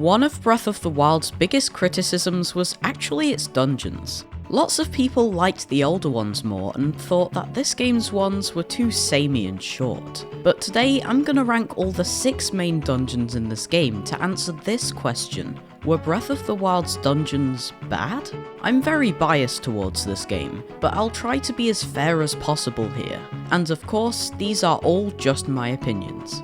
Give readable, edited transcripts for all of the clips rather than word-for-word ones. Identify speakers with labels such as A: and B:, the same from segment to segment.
A: One of Breath of the Wild's biggest criticisms was actually its dungeons. Lots of people liked the older ones more and thought that this game's ones were too samey and short. But today I'm gonna rank all the 6 main dungeons in this game to answer this question. Were Breath of the Wild's dungeons bad? I'm very biased towards this game, but I'll try to be as fair as possible here. And of course, these are all just my opinions.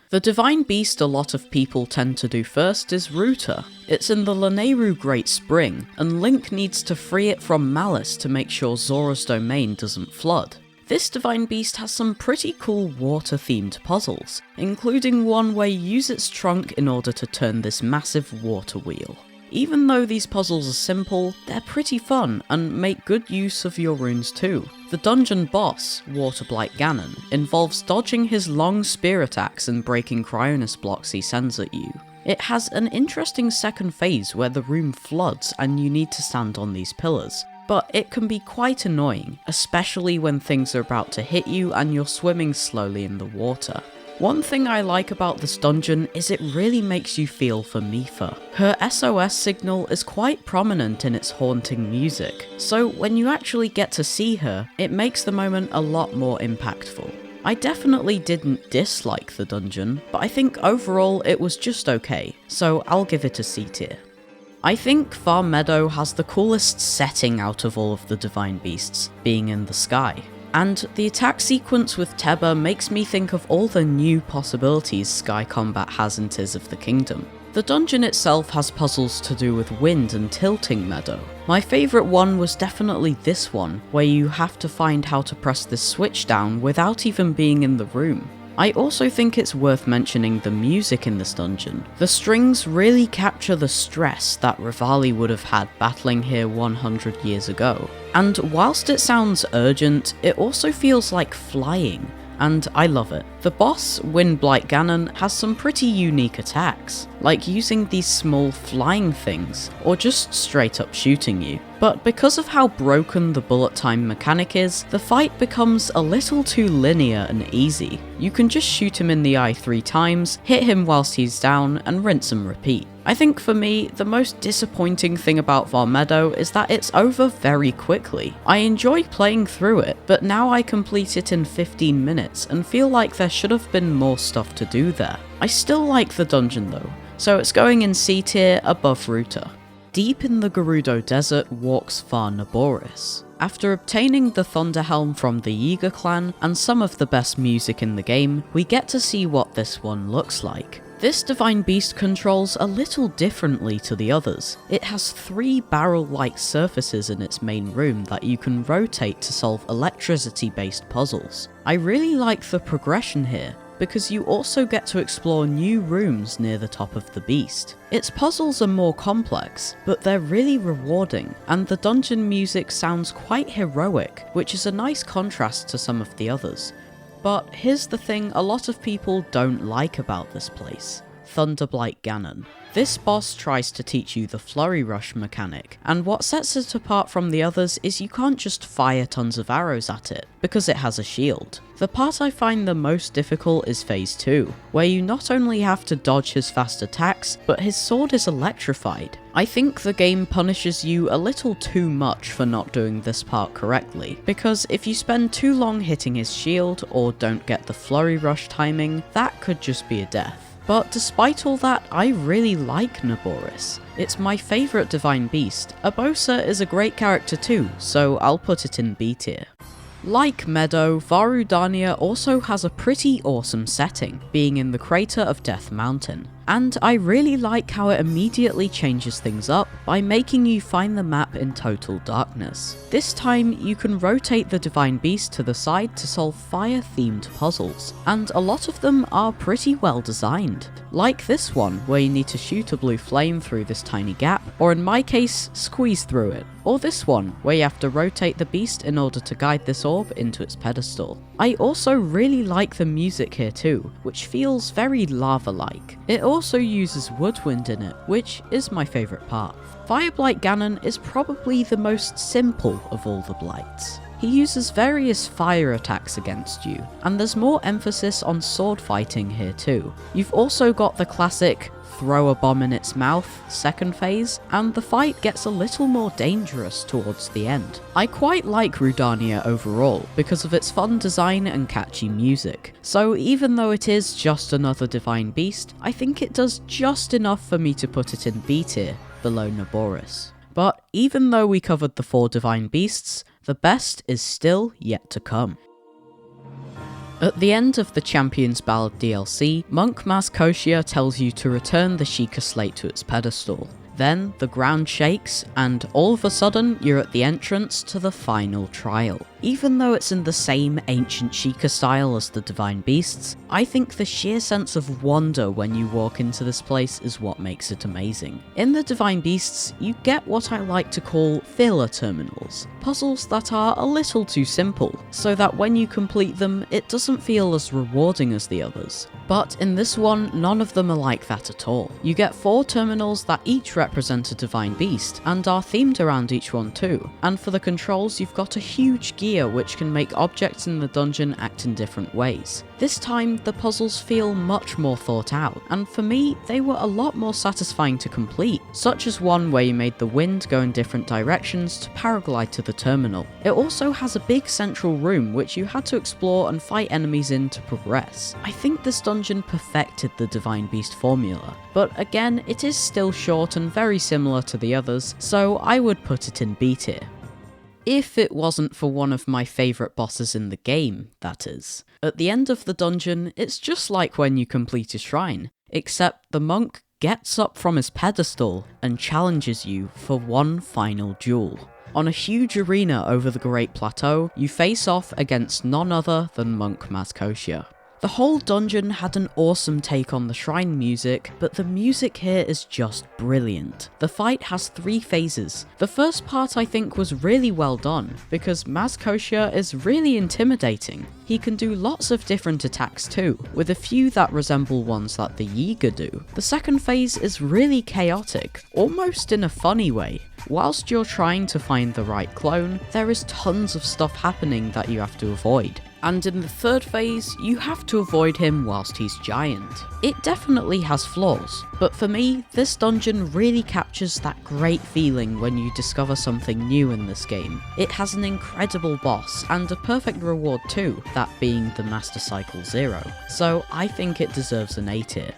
A: The Divine Beast a lot of people tend to do first is Ruta. It's in the Lanayru Great Spring, and Link needs to free it from Malice to make sure Zora's domain doesn't flood. This Divine Beast has some pretty cool water-themed puzzles, including one where you use its trunk in order to turn this massive water wheel. Even though these puzzles are simple, they're pretty fun and make good use of your runes too. The dungeon boss, Waterblight Ganon, involves dodging his long spear attacks and breaking Cryonis blocks he sends at you. It has an interesting second phase where the room floods and you need to stand on these pillars, but it can be quite annoying, especially when things are about to hit you and you're swimming slowly in the water. One thing I like about this dungeon is it really makes you feel for Mipha. Her SOS signal is quite prominent in its haunting music, so when you actually get to see her, it makes the moment a lot more impactful. I definitely didn't dislike the dungeon, but I think overall it was just okay, so I'll give it a C tier. I think Far Meadow has the coolest setting out of all of the Divine Beasts, being in the sky. And the attack sequence with Teba makes me think of all the new possibilities sky combat has in Tears of the Kingdom. The dungeon itself has puzzles to do with wind and tilting Meadow. My favourite one was definitely this one, where you have to find how to press this switch down without even being in the room. I also think it's worth mentioning the music in this dungeon. The strings really capture the stress that Revali would have had battling here 100 years ago. And whilst it sounds urgent, it also feels like flying, and I love it. The boss, Windblight Ganon, has some pretty unique attacks, like using these small flying things, or just straight up shooting you. But because of how broken the bullet time mechanic is, the fight becomes a little too linear and easy. You can just shoot him in the eye 3 times, hit him whilst he's down, and rinse and repeat. I think for me, the most disappointing thing about Far Meadow is that it's over very quickly. I enjoy playing through it, but now I complete it in 15 minutes and feel like there should have been more stuff to do there. I still like the dungeon though, so it's going in C tier above Ruta. Deep in the Gerudo desert walks Far Naboris. After obtaining the Thunder Helm from the Yiga clan and some of the best music in the game, we get to see what this one looks like. This Divine Beast controls a little differently to the others. It has 3 barrel-like surfaces in its main room that you can rotate to solve electricity-based puzzles. I really like the progression here, because you also get to explore new rooms near the top of the beast. Its puzzles are more complex, but they're really rewarding, and the dungeon music sounds quite heroic, which is a nice contrast to some of the others. But here's the thing a lot of people don't like about this place. Thunderblight Ganon. This boss tries to teach you the Flurry Rush mechanic, and what sets it apart from the others is you can't just fire tons of arrows at it, because it has a shield. The part I find the most difficult is phase 2, where you not only have to dodge his fast attacks, but his sword is electrified. I think the game punishes you a little too much for not doing this part correctly, because if you spend too long hitting his shield or don't get the Flurry Rush timing, that could just be a death. But despite all that, I really like Naboris. It's my favourite Divine Beast. Urbosa is a great character too, so I'll put it in B tier. Like Meadow, Rudania also has a pretty awesome setting, being in the crater of Death Mountain. And I really like how it immediately changes things up by making you find the map in total darkness. This time, you can rotate the Divine Beast to the side to solve fire-themed puzzles, and a lot of them are pretty well designed. Like this one, where you need to shoot a blue flame through this tiny gap, or in my case, squeeze through it. Or this one, where you have to rotate the beast in order to guide this orb into its pedestal. I also really like the music here too, which feels very lava-like. It also uses woodwind in it, which is my favourite part. Fireblight Ganon is probably the most simple of all the blights. He uses various fire attacks against you, and there's more emphasis on sword fighting here too. You've also got the classic throw a bomb in its mouth second phase, and the fight gets a little more dangerous towards the end. I quite like Rudania overall because of its fun design and catchy music, so even though it is just another divine beast, I think it does just enough for me to put it in B tier, below Naboris. But even though we covered the 4 divine beasts, the best is still yet to come. At the end of the Champions Ballad DLC, Monk Maz Koshia tells you to return the Sheikah Slate to its pedestal. Then the ground shakes, and all of a sudden you're at the entrance to the final trial. Even though it's in the same ancient Sheikah style as the Divine Beasts, I think the sheer sense of wonder when you walk into this place is what makes it amazing. In the Divine Beasts, you get what I like to call filler terminals, puzzles that are a little too simple, so that when you complete them, it doesn't feel as rewarding as the others. But in this one, none of them are like that at all. You get 4 terminals that each represent a Divine Beast, and are themed around each one too, and for the controls you've got a huge gear which can make objects in the dungeon act in different ways. This time, the puzzles feel much more thought out, and for me, they were a lot more satisfying to complete, such as one where you made the wind go in different directions to paraglide to the terminal. It also has a big central room which you had to explore and fight enemies in to progress. I think this dungeon perfected the Divine Beast formula, but again, it is still short and very similar to the others, so I would put it in B tier. If it wasn't for one of my favourite bosses in the game, that is. At the end of the dungeon, it's just like when you complete a shrine, except the monk gets up from his pedestal and challenges you for one final duel. On a huge arena over the Great Plateau, you face off against none other than Monk Maz Koshia. The whole dungeon had an awesome take on the shrine music, but the music here is just brilliant. The fight has 3 phases. The first part I think was really well done, because Maz Koshia is really intimidating. He can do lots of different attacks too, with a few that resemble ones that the Yiga do. The second phase is really chaotic, almost in a funny way. Whilst you're trying to find the right clone, there is tons of stuff happening that you have to avoid. And in the third phase, you have to avoid him whilst he's giant. It definitely has flaws, but for me, this dungeon really captures that great feeling when you discover something new in this game. It has an incredible boss, and a perfect reward too, that being the Master Cycle 0, so I think it deserves an A tier.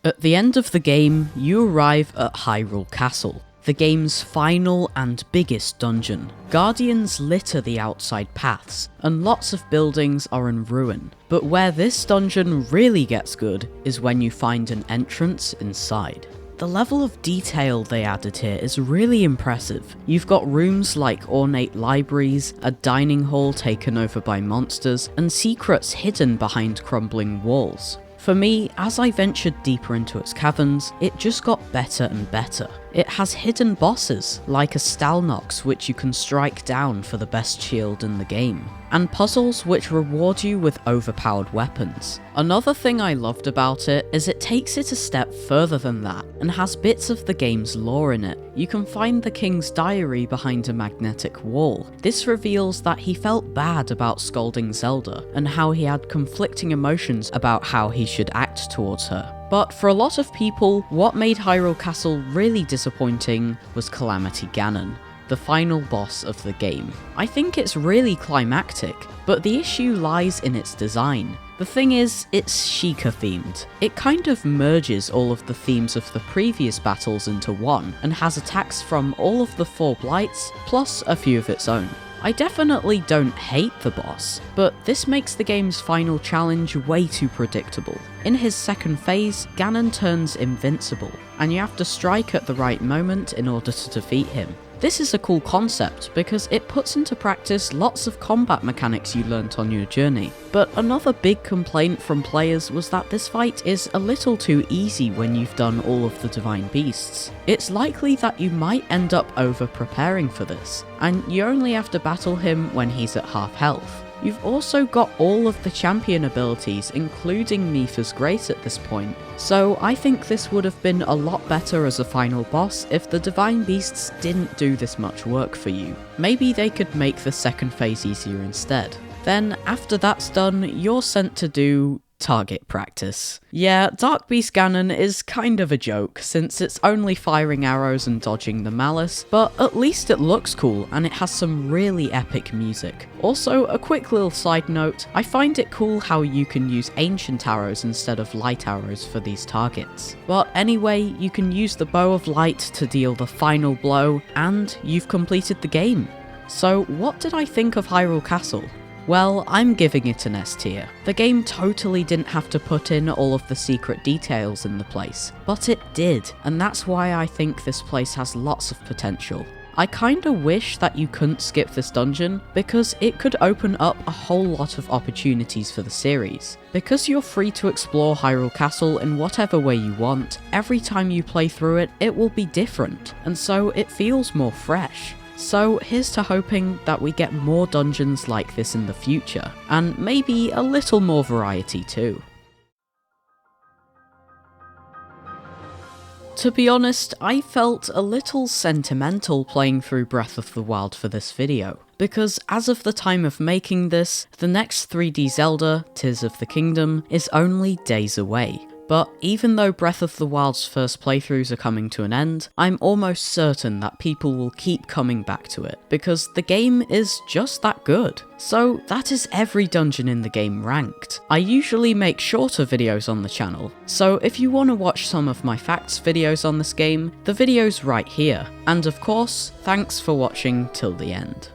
A: At the end of the game, you arrive at Hyrule Castle, the game's final and biggest dungeon. Guardians litter the outside paths, and lots of buildings are in ruin. But where this dungeon really gets good is when you find an entrance inside. The level of detail they added here is really impressive. You've got rooms like ornate libraries, a dining hall taken over by monsters, and secrets hidden behind crumbling walls. For me, as I ventured deeper into its caverns, it just got better and better. It has hidden bosses, like a Stalnox which you can strike down for the best shield in the game, and puzzles which reward you with overpowered weapons. Another thing I loved about it is it takes it a step further than that, and has bits of the game's lore in it. You can find the king's diary behind a magnetic wall. This reveals that he felt bad about scolding Zelda, and how he had conflicting emotions about how he should act towards her. But for a lot of people, what made Hyrule Castle really disappointing was Calamity Ganon, the final boss of the game. I think it's really climactic, but the issue lies in its design. The thing is, it's Sheikah themed. It kind of merges all of the themes of the previous battles into one, and has attacks from all of the 4 blights, plus a few of its own. I definitely don't hate the boss, but this makes the game's final challenge way too predictable. In his second phase, Ganon turns invincible, and you have to strike at the right moment in order to defeat him. This is a cool concept because it puts into practice lots of combat mechanics you learnt on your journey. But another big complaint from players was that this fight is a little too easy when you've done all of the Divine Beasts. It's likely that you might end up over preparing for this, and you only have to battle him when he's at half health. You've also got all of the champion abilities, including Mipha's Grace at this point, so I think this would have been a lot better as a final boss if the Divine Beasts didn't do this much work for you. Maybe they could make the second phase easier instead. Then, after that's done, you're sent to do target practice. Yeah, Dark Beast Ganon is kind of a joke, since it's only firing arrows and dodging the malice, but at least it looks cool and it has some really epic music. Also, a quick little side note, I find it cool how you can use ancient arrows instead of light arrows for these targets. But anyway, you can use the Bow of Light to deal the final blow, and you've completed the game. So what did I think of Hyrule Castle? Well, I'm giving it an S tier. The game totally didn't have to put in all of the secret details in the place, but it did, and that's why I think this place has lots of potential. I kinda wish that you couldn't skip this dungeon, because it could open up a whole lot of opportunities for the series. Because you're free to explore Hyrule Castle in whatever way you want, every time you play through it, it will be different, and so it feels more fresh. So here's to hoping that we get more dungeons like this in the future, and maybe a little more variety too. To be honest, I felt a little sentimental playing through Breath of the Wild for this video, because as of the time of making this, the next 3D Zelda, Tears of the Kingdom, is only days away. But even though Breath of the Wild's first playthroughs are coming to an end, I'm almost certain that people will keep coming back to it, because the game is just that good. So that is every dungeon in the game ranked. I usually make shorter videos on the channel, so if you want to watch some of my facts videos on this game, the video's right here. And of course, thanks for watching till the end.